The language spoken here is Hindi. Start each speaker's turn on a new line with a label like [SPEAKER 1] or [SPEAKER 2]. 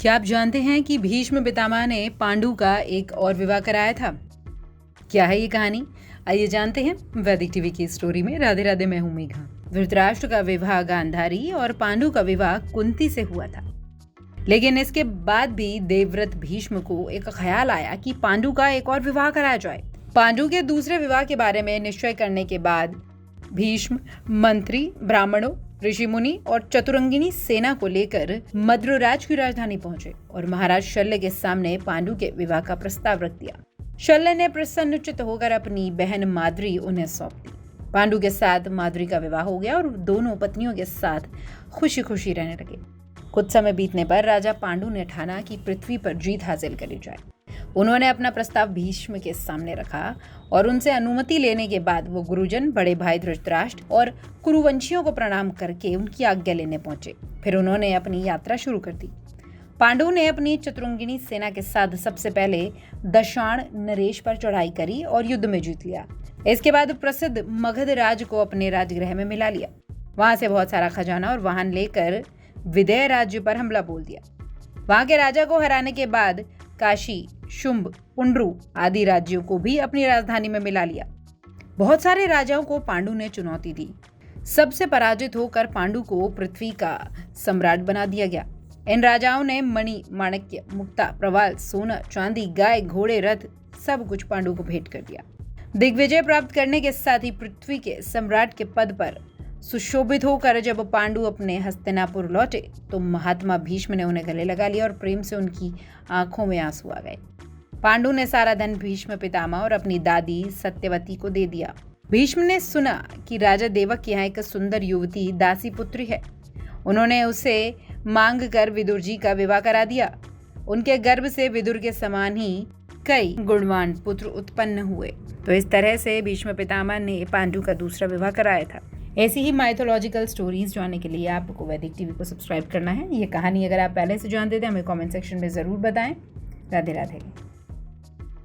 [SPEAKER 1] क्या आप जानते हैं कि भीष्म पितामह ने पांडु का एक और विवाह कराया था? क्या है ये कहानी? आइए जानते हैं वैदिक टीवी की स्टोरी में। राधे राधे, मैं हूं मेघा। धृतराष्ट्र का विवाह गांधारी और पांडु का विवाह कुंती से हुआ था। लेकिन इसके बाद भी देवव्रत भीष्म को एक ख्याल आया कि पांडु का एक और विवाह कराया जाए। पांडु के दूसरे विवाह के बारे में निश्चय करने के बाद भीष्म मंत्री, ब्राह्मणों, ऋषि मुनि और चतुरंगिनी सेना को लेकर मद्रराज की राजधानी पहुंचे और महाराज शल्य के सामने पांडु के विवाह का प्रस्ताव रख दिया। शल्य ने प्रसन्नचित्त होकर अपनी बहन माद्री उन्हें सौंप दी। पांडु के साथ माद्री का विवाह हो गया और दोनों पत्नियों के साथ खुशी खुशी रहने लगे। कुछ समय बीतने पर राजा पांडु ने ठाना कि पृथ्वी पर जीत हासिल करी जाए। उन्होंने अपना प्रस्ताव भीष्म के सामने रखा और उनसे अनुमति लेने के बाद वो गुरुजन, बड़े भाई धृतराष्ट्र और कुरुवंशियों को प्रणाम करके उनकी आज्ञा लेने पहुंचे। फिर उन्होंने अपनी यात्रा शुरू कर दी। पांडु ने अपनी चतुरंगिनी सेना के साथ सबसे पहले दशाण नरेश पर चढ़ाई करी और युद्ध में जीत लिया। इसके बाद प्रसिद्ध मगध राज को अपने राजगृह में मिला लिया। वहां से बहुत सारा खजाना और वाहन लेकर विदेह राज्य पर हमला बोल दिया। वहां के राजा को हराने के बाद काशी, शुंभ, पुंड्रु आदि राज्यों को भी अपनी राजधानी में मिला लिया। बहुत सारे राजाओं को पांडु ने चुनौती दी। सबसे पराजित होकर पांडु को पृथ्वी का सम्राट बना दिया गया। इन राजाओं ने मणि, माणिक्य, मुक्ता, प्रवाल, सोना, चांदी, गाय, घोड़े, रथ सब कुछ पांडु को भेंट कर दिया। दिग्विजय प्राप्त करने के साथ ही पृथ्वी के सम्राट के पद पर सुशोभित होकर जब पांडु अपने हस्तिनापुर लौटे तो महात्मा भीष्म ने उन्हें गले लगा लिया और प्रेम से उनकी आंखों में आंसू आ गए। पांडु ने सारा धन भीष्म पितामह और अपनी दादी सत्यवती को दे दिया। भीष्म ने सुना कि राजा देवक के यहाँ एक सुंदर युवती दासी पुत्री है। उन्होंने उसे मांग कर विदुर जी का विवाह करा दिया। उनके गर्भ से विदुर के समान ही कई गुणवान पुत्र उत्पन्न हुए। तो इस तरह से भीष्म पितामह ने पांडु का दूसरा विवाह कराया था। ऐसी ही माइथोलॉजिकल स्टोरीज जानने के लिए आपको वैदिक टीवी को सब्सक्राइब करना है। ये कहानी अगर आप पहले से जानते थे हमें कमेंट सेक्शन में ज़रूर बताएं। राधे राधे।